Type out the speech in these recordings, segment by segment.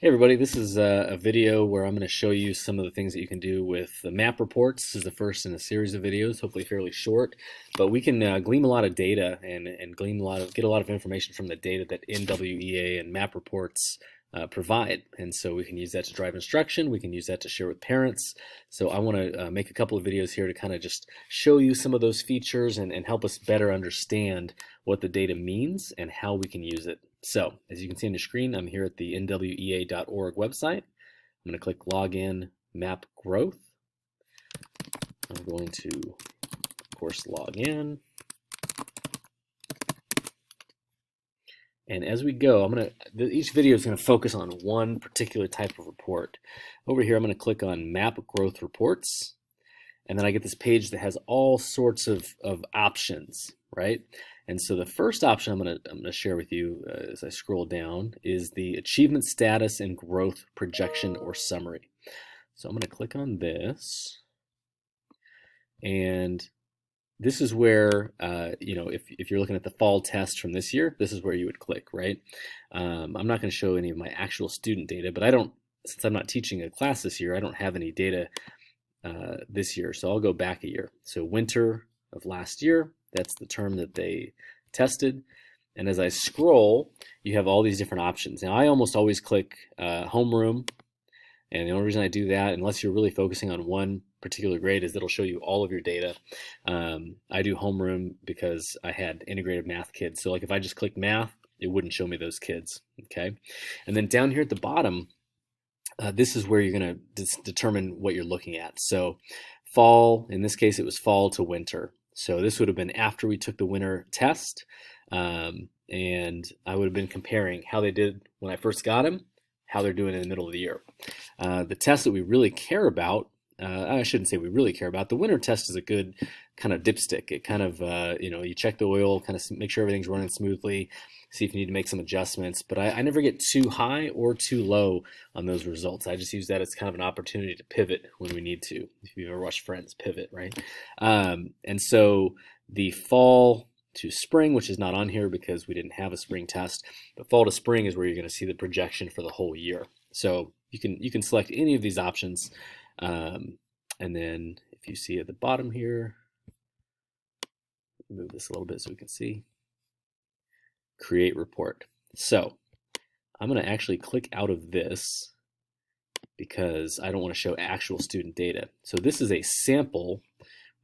Hey everybody, this is a video where I'm going to show you some of the things that you can do with the map reports. This is the first in a series of videos, hopefully fairly short, but we can glean a lot of data and get a lot of information from the data that NWEA and map reports provide. And so we can use that to drive instruction. We can use that to share with parents. So I want to make a couple of videos here to kind of just show you some of those features and help us better understand what the data means and how we can use it. So as you can see on your screen, I'm here at the nwea.org website. I'm going to click Login Map Growth. I'm going to, of course, log in. And as we go, each video is going to focus on one particular type of report. Over here, I'm going to click on Map Growth Reports. And then I get this page that has all sorts of options, right? And so the first option I'm gonna share with you as I scroll down is the Achievement Status and Growth Projection or Summary. So I'm gonna click on this, and this is where, if you're looking at the fall test from this year, this is where you would click, right? I'm not gonna show any of my actual student data, but since I'm not teaching a class this year, I don't have any data this year, so I'll go back a year. So winter of last year, that's the term that they tested. And as I scroll, you have all these different options. Now I almost always click homeroom, and the only reason I do that, unless you're really focusing on one particular grade, is it'll show you all of your data. I do homeroom because I had integrated math kids. So like if I just click math, it wouldn't show me those kids, okay? And then down here at the bottom, this is where you're going to determine what you're looking at. So fall, in this case, it was fall to winter. So this would have been after we took the winter test. And I would have been comparing how they did when I first got them, how they're doing in the middle of the year. The test that we really care about, I shouldn't say we really care about, the winter test is a good kind of dipstick. It kind of, you check the oil, kind of make sure everything's running smoothly, see if you need to make some adjustments. But I never get too high or too low on those results. I just use that as kind of an opportunity to pivot when we need to. If you've ever watched Friends, pivot, right? And so the fall to spring, which is not on here because we didn't have a spring test, but fall to spring is where you're going to see the projection for the whole year. So you can select any of these options, and then if you see at the bottom here, move this a little bit so we can see, create report. So I'm going to actually click out of this because I don't want to show actual student data. So this is a sample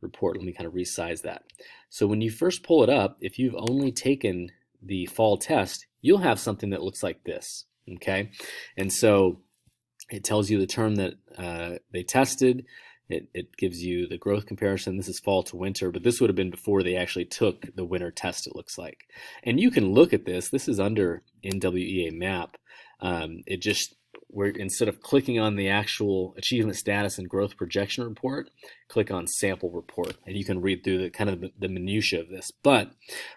report. Let me kind of resize that. So when you first pull it up, if you've only taken the fall test, you'll have something that looks like this, okay? And so it tells you the term that they tested. It gives you the growth comparison. This is fall to winter, but this would have been before they actually took the winter test, it looks like. And you can look at this. This is under NWEA map. Where instead of clicking on the actual achievement status and growth projection report, click on sample report, and you can read through the kind of the minutia of this. But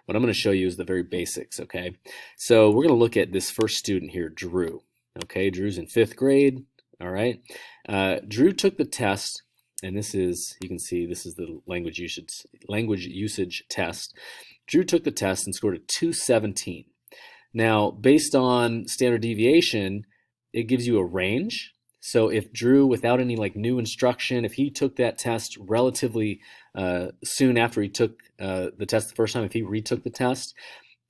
what I'm going to show you is the very basics, okay? So we're going to look at this first student here, Drew. Okay, Drew's in 5th grade. All right, Drew took the test, and this is, you can see, this is the language usage test. Drew took the test and scored a 217. Now, based on standard deviation, it gives you a range. So if Drew, without any like new instruction, if he took that test relatively soon after he took the test the first time, if he retook the test,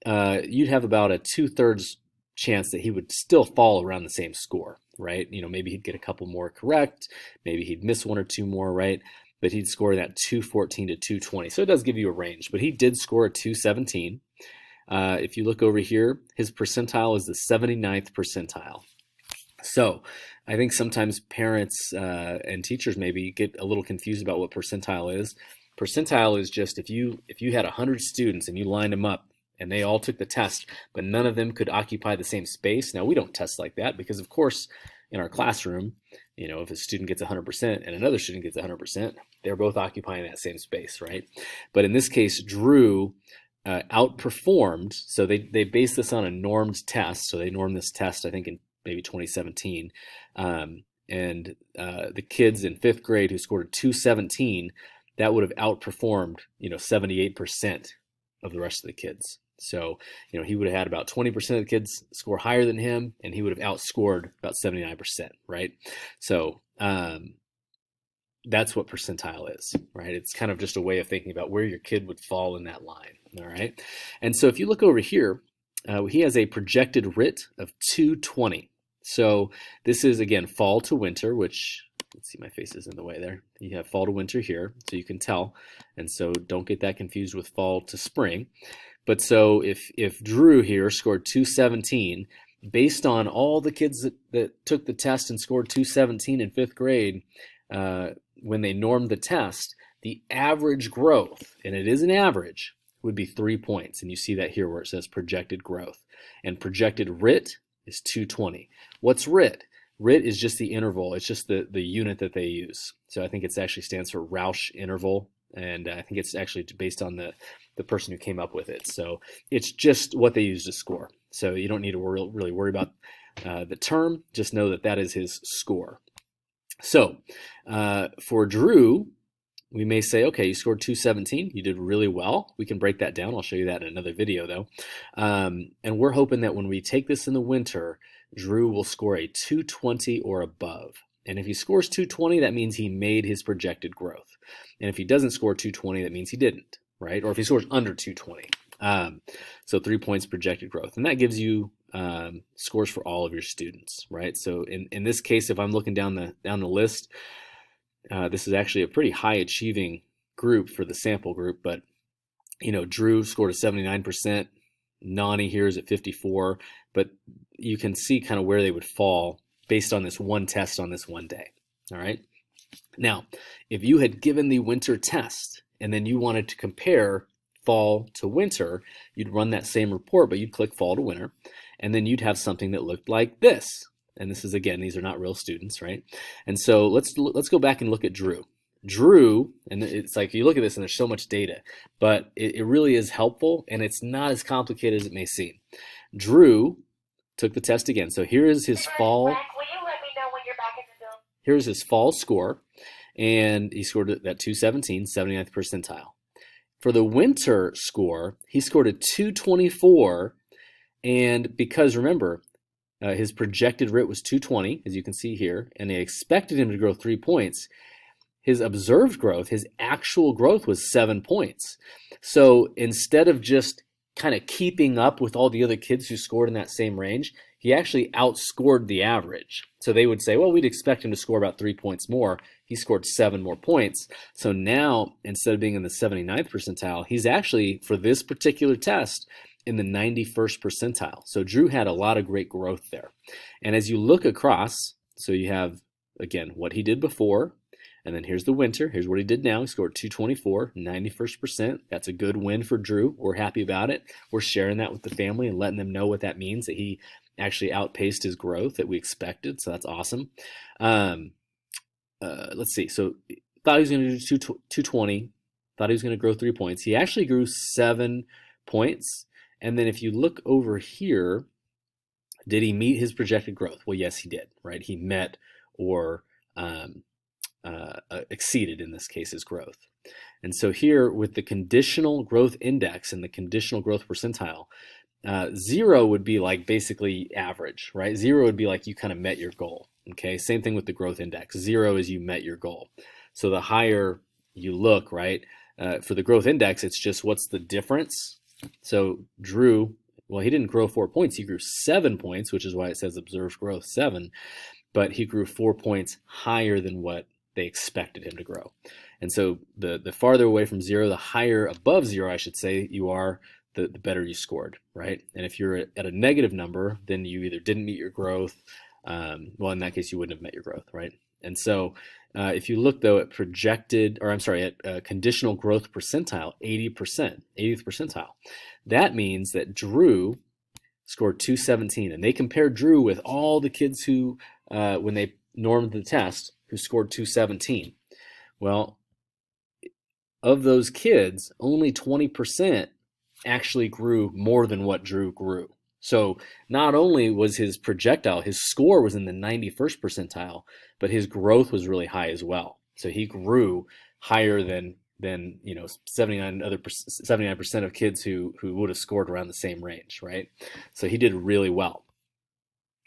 you'd have about a 2/3 chance that he would still fall around the same score, right? Maybe he'd get a couple more correct, maybe he'd miss one or two more, right? But he'd score that 214 to 220. So it does give you a range, but he did score a 217. If you look over here, his percentile is the 79th percentile. So I think sometimes parents and teachers maybe get a little confused about what percentile is. Percentile is just if you had 100 students and you lined them up and they all took the test, but none of them could occupy the same space. Now, we don't test like that because, of course, in our classroom, if a student gets 100% and another student gets 100%, they're both occupying that same space, right? But in this case, Drew outperformed. So they based this on a normed test. So they normed this test, I think, in maybe 2017. And the kids in 5th grade who scored a 217, that would have outperformed, 78% of the rest of the kids. So, he would have had about 20% of the kids score higher than him, and he would have outscored about 79%, right? So that's what percentile is, right? It's kind of just a way of thinking about where your kid would fall in that line, all right? And so if you look over here, he has a projected RIT of 220. So this is, again, fall to winter, which, let's see, my face is in the way there. You have fall to winter here, so you can tell. And so don't get that confused with fall to spring. But so if Drew here scored 217, based on all the kids that took the test and scored 217 in 5th grade, when they normed the test, the average growth, and it is an average, would be 3 points. And you see that here where it says projected growth. And projected RIT is 220. What's RIT? RIT is just the interval. It's just the unit that they use. So I think it actually stands for Rausch interval. And I think it's actually based on the person who came up with it. So it's just what they use to score. So you don't need to really worry about the term. Just know that that is his score. So for Drew, we may say, okay, you scored 217. You did really well. We can break that down. I'll show you that in another video, though. And we're hoping that when we take this in the winter, Drew will score a 220 or above. And if he scores 220, that means he made his projected growth. And if he doesn't score 220, that means he didn't, right? Or if he scores under 220. So 3 points projected growth. And that gives you scores for all of your students, right? So in this case, if I'm looking down the list, this is actually a pretty high achieving group for the sample group, but Drew scored a 79%, Nani here is at 54, but you can see kind of where they would fall based on this one test on this one day. All right. Now, if you had given the winter test and then you wanted to compare fall to winter, you'd run that same report, but you'd click fall to winter, and then you'd have something that looked like this. And this is, again, these are not real students, right? And so let's go back and look at Drew. Drew, and it's like you look at this and there's so much data, but it really is helpful, and it's not as complicated as it may seem. Drew took the test again. So here is his fall. Will you let me know when you're back in the building? Here's his fall score, and he scored that 217, 79th percentile. For the winter score, he scored a 224, and because remember, his projected RIT was 220, as you can see here, and they expected him to grow 3 points. His observed growth, his actual growth was 7 points. So instead of just kind of keeping up with all the other kids who scored in that same range, he actually outscored the average. So they would say, well, we'd expect him to score about 3 points more. He scored 7 more points. So now, instead of being in the 79th percentile, he's actually, for this particular test, in the 91st percentile. So Drew had a lot of great growth there. And as you look across, so you have, again, what he did before, and then here's the winter. Here's what he did now. He scored 224, 91st percent. That's a good win for Drew. We're happy about it. We're sharing that with the family and letting them know what that means, that he actually outpaced his growth that we expected. So that's awesome. Let's see. So thought he was going to do 220. Thought he was going to grow 3 points. He actually grew 7 points. And then if you look over here, did he meet his projected growth? Well, yes, he did, right? He met or exceeded, in this case, his growth. And so here with the conditional growth index and the conditional growth percentile, 0 would be like basically average, right? 0 would be like you kind of met your goal, okay? Same thing with the growth index. 0 is you met your goal. So the higher you look, right, for the growth index, it's just what's the difference. So Drew, well, he didn't grow 4 points. He grew 7 points, which is why it says observed growth 7, but he grew 4 points higher than what they expected him to grow. And so the farther away from 0, the higher above 0, I should say, you are, the better you scored, right? And if you're at a negative number, then you either didn't meet your growth, well, in that case, you wouldn't have met your growth, right? And so if you look, though, at conditional growth percentile, 80%, 80th percentile, that means that Drew scored 217. And they compared Drew with all the kids who, when they normed the test, who scored 217. Well, of those kids, only 20% actually grew more than what Drew grew. So not only was his projectile, his score was in the 91st percentile, but his growth was really high as well. So he grew higher than than 79% of kids who would have scored around the same range, right? So he did really well.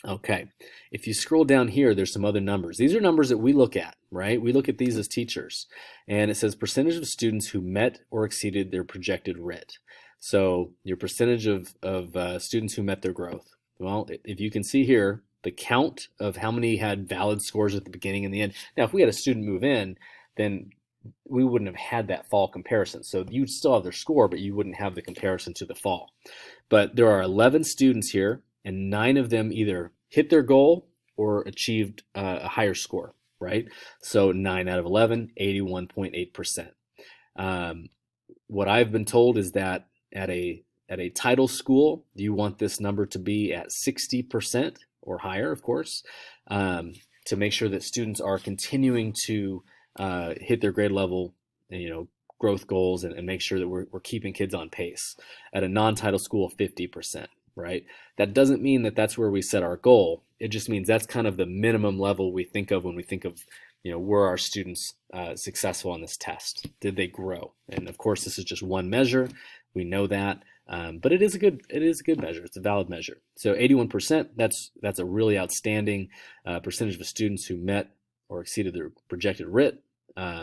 Okay, if you scroll down here, there's some other numbers. These are numbers that we look at, right? We look at these as teachers, and it says percentage of students who met or exceeded their projected RIT. So your percentage of students who met their growth. Well, if you can see here, the count of how many had valid scores at the beginning and the end. Now, if we had a student move in, then we wouldn't have had that fall comparison. So you'd still have their score, but you wouldn't have the comparison to the fall. But there are 11 students here, and 9 of them either hit their goal or achieved a higher score, right? So 9 out of 11, 81.8%. What I've been told is that at a title school, you want this number to be at 60% or higher, of course, to make sure that students are continuing to hit their grade level, growth goals, and make sure that we're keeping kids on pace. At a non-title school, 50%, right? That doesn't mean that that's where we set our goal. It just means that's kind of the minimum level we think of when we think of, were our students successful on this test? Did they grow? And of course, this is just one measure. We know that, but it is a good measure. It's a valid measure. So 81%. That's a really outstanding percentage of students who met or exceeded their projected RIT.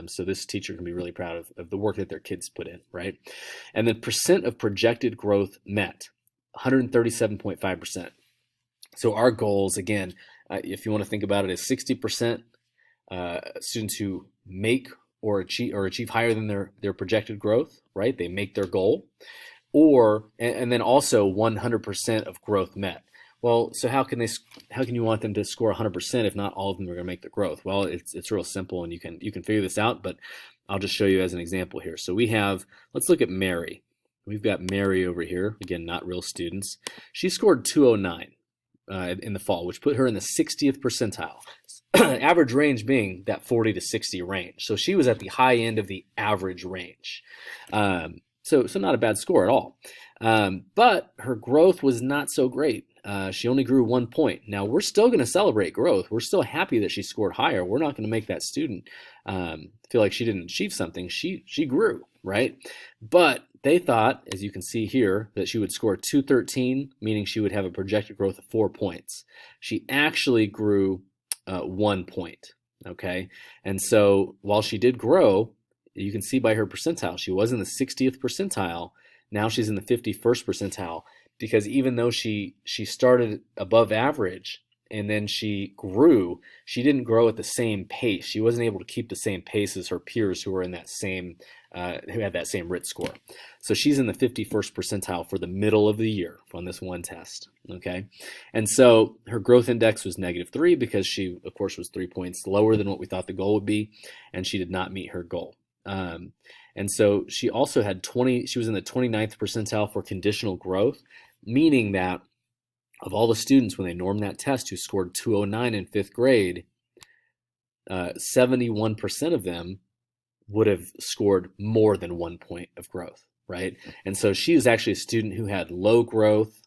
So this teacher can be really proud of the work that their kids put in, right? And then percent of projected growth met, 137.5%. So our goals, again, if you want to think about it, is 60% students who make or achieve higher than their projected growth, right? They make their goal, and then also 100% of growth met. Well, so how can you want them to score 100% if not all of them are going to make the growth? Well, it's real simple, and you can figure this out, but I'll just show you as an example here. So let's look at Mary. We've got Mary over here, again, not real students. She scored 209 in the fall, which put her in the 60th percentile. Average range being that 40 to 60 range. So she was at the high end of the average range. So not a bad score at all. But her growth was not so great. She only grew 1 point. Now, we're still going to celebrate growth. We're still happy that she scored higher. We're not going to make that student feel like she didn't achieve something. She grew, right? But they thought, as you can see here, that she would score 213, meaning she would have a projected growth of 4 points. She actually grew 1 point, okay? And so while she did grow, you can see by her percentile, she was in the 60th percentile. Now she's in the 51st percentile, because even though she started above average and then she grew, she didn't grow at the same pace. She wasn't able to keep the same pace as her peers who were in that same who had that same RIT score. So she's in the 51st percentile for the middle of the year on this one test, okay? And so her growth index was -3 because she, of course, was 3 points lower than what we thought the goal would be, and she did not meet her goal. And so she also had she was in the 29th percentile for conditional growth, meaning that of all the students when they normed that test who scored 209 in 5th grade, 71% of them would have scored more than 1 point of growth, right? And so she was actually a student who had low growth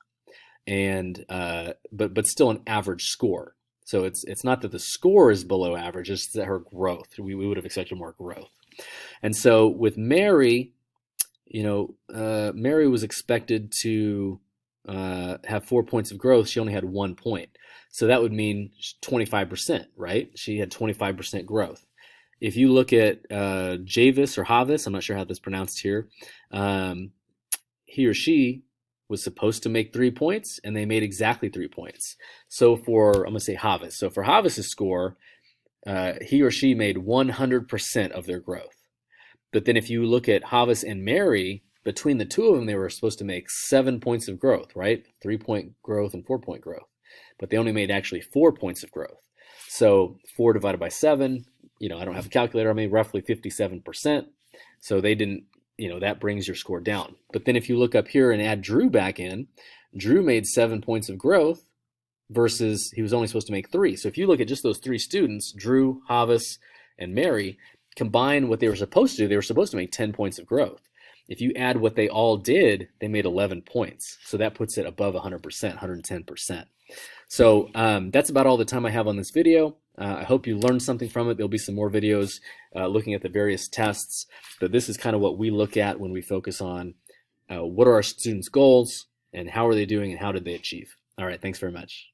and but still an average score. So it's not that the score is below average, it's that her growth. We would have expected more growth. And so with Mary, Mary was expected to have 4 points of growth. She only had 1 point. So that would mean 25%, right? She had 25% growth. If you look at Javis or Havis, I'm not sure how that's pronounced here, he or she was supposed to make 3 points, and they made exactly 3 points. So I'm going to say Havis. So for Havis's score, he or she made 100% of their growth. But then if you look at Havis and Mary, between the two of them, they were supposed to make 7 points of growth, right? 3-point growth and 4-point growth. But they only made actually 4 points of growth. So 4 divided by 7, I don't have a calculator on me, roughly 57%. So they didn't, that brings your score down. But then if you look up here and add Drew back in, Drew made 7 points of growth versus he was only supposed to make 3. So if you look at just those 3 students, Drew, Havis, and Mary, combine what they were supposed to do, they were supposed to make 10 points of growth. If you add what they all did, they made 11 points. So that puts it above 100%, 110%. So that's about all the time I have on this video. I hope you learned something from it. There'll be some more videos looking at the various tests, but this is kind of what we look at when we focus on what are our students' goals and how are they doing and how did they achieve. All right, thanks very much.